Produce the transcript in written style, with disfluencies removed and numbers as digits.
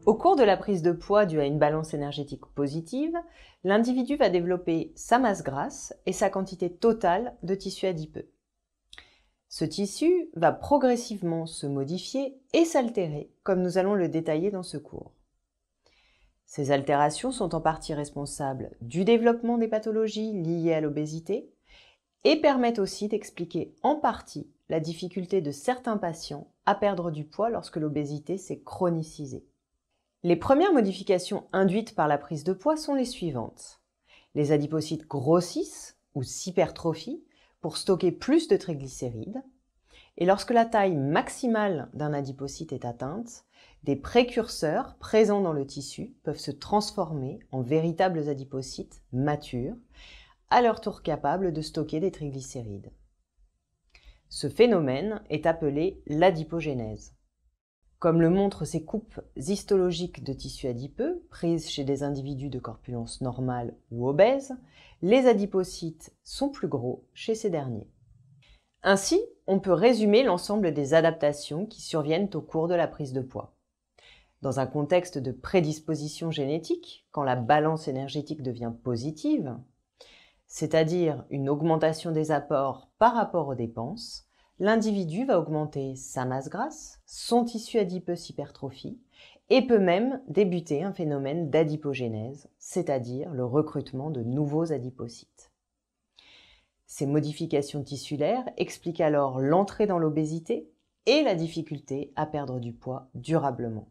Au cours de la prise de poids due à une balance énergétique positive, l'individu va développer sa masse grasse et sa quantité totale de tissu adipeux. Ce tissu va progressivement se modifier et s'altérer, comme nous allons le détailler dans ce cours. Ces altérations sont en partie responsables du développement des pathologies liées à l'obésité et permettent aussi d'expliquer en partie la difficulté de certains patients à perdre du poids lorsque l'obésité s'est chronicisée. Les premières modifications induites par la prise de poids sont les suivantes. Les adipocytes grossissent ou s'hypertrophient pour stocker plus de triglycérides. Et lorsque la taille maximale d'un adipocyte est atteinte, des précurseurs présents dans le tissu peuvent se transformer en véritables adipocytes matures, à leur tour capables de stocker des triglycérides. Ce phénomène est appelé l'adipogénèse. Comme le montrent ces coupes histologiques de tissu adipeux, prises chez des individus de corpulence normale ou obèse, les adipocytes sont plus gros chez ces derniers. Ainsi, on peut résumer l'ensemble des adaptations qui surviennent au cours de la prise de poids. Dans un contexte de prédisposition génétique, quand la balance énergétique devient positive, c'est-à-dire une augmentation des apports par rapport aux dépenses, l'individu va augmenter sa masse grasse, son tissu adipeux s'hypertrophie et peut même débuter un phénomène d'adipogénèse, c'est-à-dire le recrutement de nouveaux adipocytes. Ces modifications tissulaires expliquent alors l'entrée dans l'obésité et la difficulté à perdre du poids durablement.